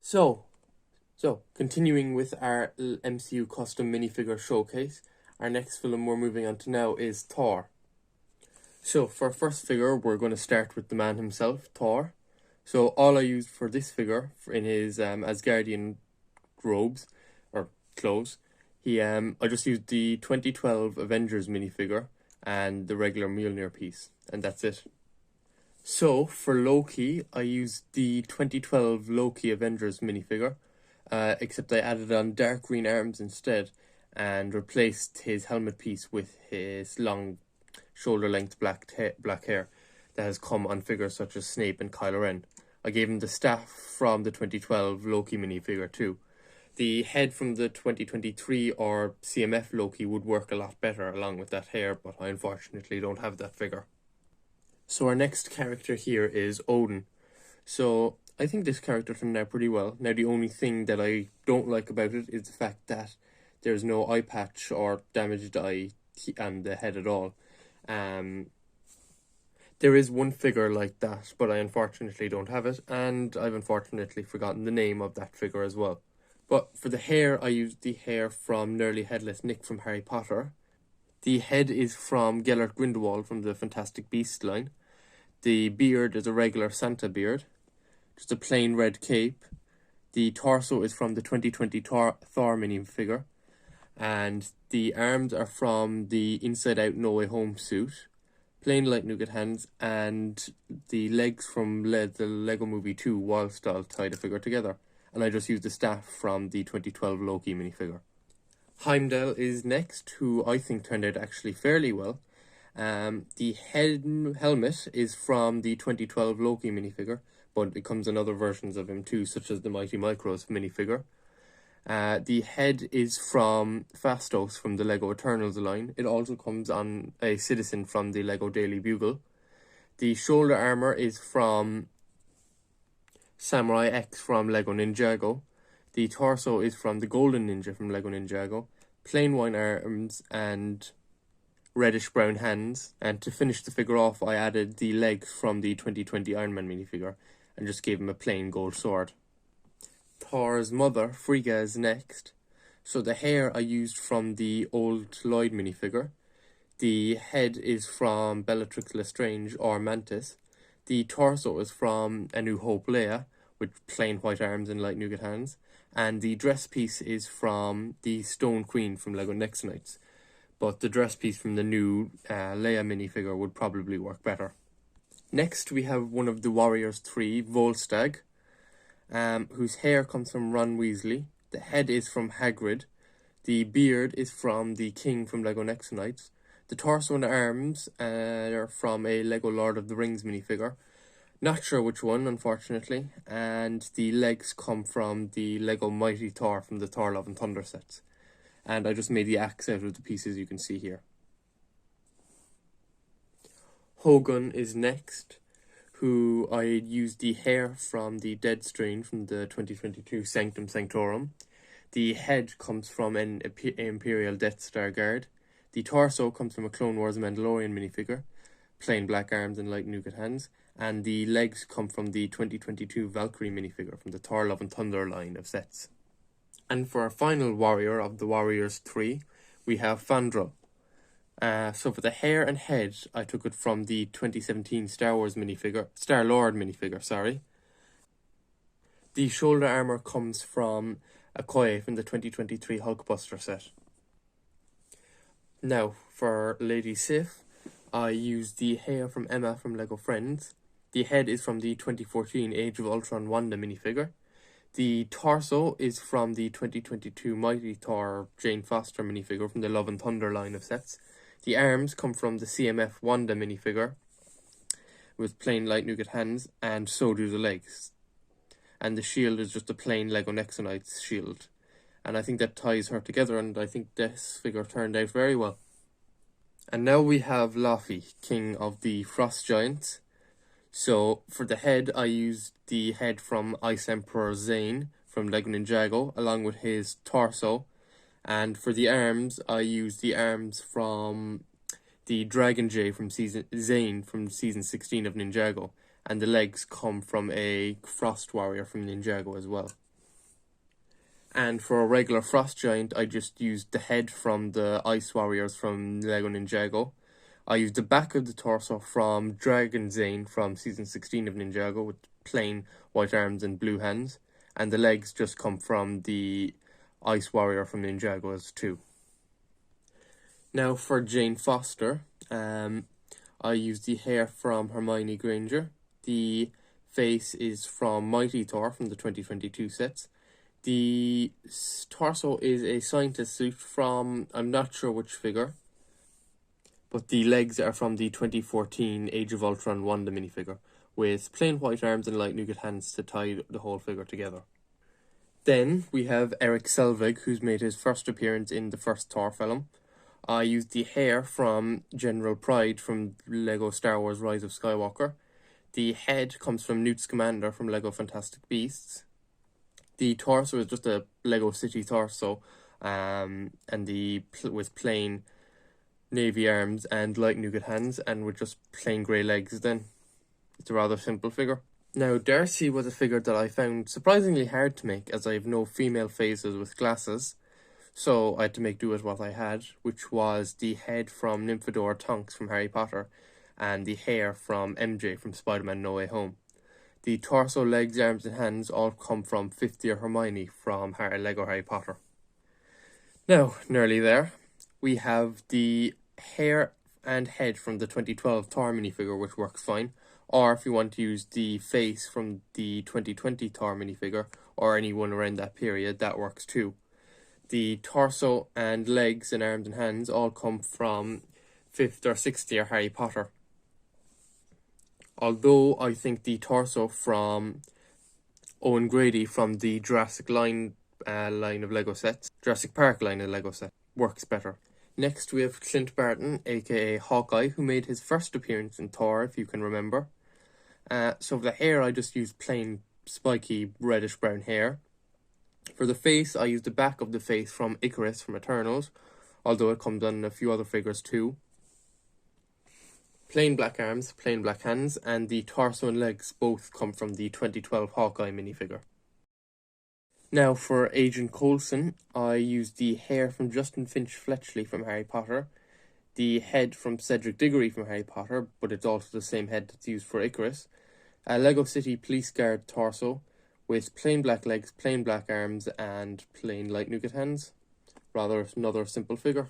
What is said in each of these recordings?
So, continuing with our MCU custom minifigure showcase, our next film we're moving on to now is Thor. So, for our first figure, we're going to start with the man himself, Thor. So, all I used for this figure, in his Asgardian robes, or clothes, I just used the 2012 Avengers minifigure and the regular Mjolnir piece, and that's it. So, for Loki, I used the 2012 Loki Avengers minifigure, except I added on dark green arms instead and replaced his helmet piece with his long shoulder-length black hair that has come on figures such as Snape and Kylo Ren. I gave him the staff from the 2012 Loki minifigure too. The head from the 2023 or CMF Loki would work a lot better along with that hair, but I unfortunately don't have that figure. So our next character here is Odin. So I think this character turned out pretty well. Now the only thing that I don't like about it is the fact that there's no eye patch or damaged eye on the head at all. There is one figure like that, but I unfortunately don't have it, and I've unfortunately forgotten the name of that figure as well. But for the hair, I used the hair from Nearly Headless Nick from Harry Potter. The head is from Gellert Grindelwald from the Fantastic Beasts line. The beard is a regular Santa beard, just a plain red cape. The torso is from the 2020 Thor minifigure, and the arms are from the Inside Out No Way Home suit, plain light nougat hands, and the legs from the Lego Movie 2 wall style tie the figure together. And I just used the staff from the 2012 Loki minifigure. Heimdall is next, who I think turned out actually fairly well. The helmet is from the 2012 Loki minifigure, but it comes in other versions of him too, such as the Mighty Micros minifigure. The head is from Phastos from the Lego Eternals line. It also comes on a citizen from the Lego Daily Bugle. The shoulder armor is from Samurai X from Lego Ninjago. The torso is from the Golden Ninja from Lego Ninjago. Plain white arms and reddish brown hands. And to finish the figure off, I added the legs from the 2020 Iron Man minifigure and just gave him a plain gold sword. Thor's mother, Frigga, is next. So the hair I used from the old Lloyd minifigure. The head is from Bellatrix Lestrange or Mantis. The torso is from A New Hope Leia, with plain white arms and light nougat hands. And the dress piece is from the Stone Queen from Lego Next Knights. But the dress piece from the new Leia minifigure would probably work better. Next we have one of the Warriors 3, Volstagg, whose hair comes from Ron Weasley. The head is from Hagrid. The beard is from the King from Lego Next Knights. The torso and arms are from a Lego Lord of the Rings minifigure. Not sure which one, unfortunately. And the legs come from the Lego Mighty Thor from the Thor Love and Thunder sets. And I just made the axe out of the pieces you can see here. Hogun is next, who I used the hair from the Deadstrain from the 2022 Sanctum Sanctorum. The head comes from an Imperial Death Star Guard. The torso comes from a Clone Wars Mandalorian minifigure, plain black arms and light nougat hands. And the legs come from the 2022 Valkyrie minifigure from the Thor Love and Thunder line of sets. And for our final warrior of the Warriors 3, we have Fandral. So for the hair and head, I took it from the 2017 Star-Lord minifigure, sorry. The shoulder armor comes from Okoye from the 2023 Hulkbuster set. Now, for Lady Sif, I used the hair from Emma from Lego Friends. The head is from the 2014 Age of Ultron Wanda minifigure. The torso is from the 2022 Mighty Thor Jane Foster minifigure from the Love and Thunder line of sets. The arms come from the CMF Wanda minifigure with plain light nougat hands, and so do the legs. And the shield is just a plain Lego Nexonites shield. And I think that ties her together, and I think this figure turned out very well. And now we have Laufey, king of the Frost Giants. So for the head, I used the head from Ice Emperor Zane from Lego Ninjago, along with his torso. And for the arms, I used the arms from the Dragon Jay from Zane from season 16 of Ninjago. And the legs come from a Frost Warrior from Ninjago as well. And for a regular Frost Giant, I just used the head from the Ice Warriors from Lego Ninjago. I used the back of the torso from Dragon Zane from Season 16 of Ninjago with plain white arms and blue hands. And the legs just come from the Ice Warrior from Ninjago as too. Now for Jane Foster, I used the hair from Hermione Granger. The face is from Mighty Thor from the 2022 sets. The torso is a scientist suit from, I'm not sure which figure, but the legs are from the 2014 Age of Ultron Wanda minifigure, with plain white arms and light nougat hands to tie the whole figure together. Then we have Eric Selvig, who's made his first appearance in the first Thor film. I used the hair from General Pride from Lego Star Wars Rise of Skywalker. The head comes from Newt Scamander from Lego Fantastic Beasts. The torso is just a Lego City torso, and with plain navy arms and light nougat hands, and with just plain grey legs. Then it's a rather simple figure. Now Darcy was a figure that I found surprisingly hard to make, as I have no female faces with glasses, so I had to make do with what I had, which was the head from Nymphadora Tonks from Harry Potter, and the hair from MJ from Spider-Man No Way Home. The torso, legs, arms and hands all come from 5th year Hermione from Lego Harry Potter. Now, nearly there, we have the hair and head from the 2012 Thor minifigure, which works fine. Or if you want to use the face from the 2020 Thor minifigure, or anyone around that period, that works too. The torso and legs and arms and hands all come from 5th or 6th year Harry Potter. Although I think the torso from Owen Grady from the Jurassic line of Lego sets, Jurassic Park line of Lego sets, works better. Next we have Clint Barton, aka Hawkeye, who made his first appearance in Thor, if you can remember. So for the hair, I just used plain spiky reddish brown hair. For the face, I used the back of the face from Icarus from Eternals, although it comes on a few other figures too. Plain black arms, plain black hands, and the torso and legs both come from the 2012 Hawkeye minifigure. Now for Agent Coulson, I used the hair from Justin Finch Fletchley from Harry Potter, the head from Cedric Diggory from Harry Potter, but it's also the same head that's used for Icarus, a Lego City Police Guard torso with plain black legs, plain black arms, and plain light nougat hands. Rather another simple figure.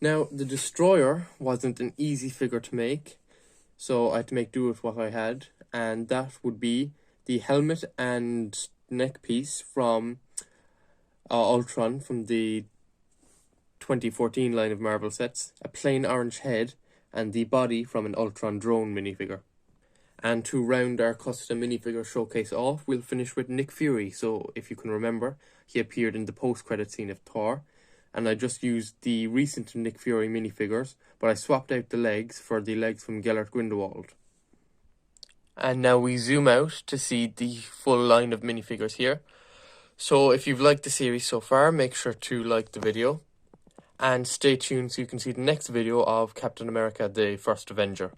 Now, the Destroyer wasn't an easy figure to make, so I had to make do with what I had, and that would be the helmet and neck piece from Ultron from the 2014 line of Marvel sets, a plain orange head, and the body from an Ultron drone minifigure. And to round our custom minifigure showcase off, we'll finish with Nick Fury. So if you can remember, he appeared in the post-credit scene of Thor, and I just used the recent Nick Fury minifigures, but I swapped out the legs for the legs from Gellert Grindelwald. And now we zoom out to see the full line of minifigures here. So if you've liked the series so far, make sure to like the video, and stay tuned so you can see the next video of Captain America, the First Avenger.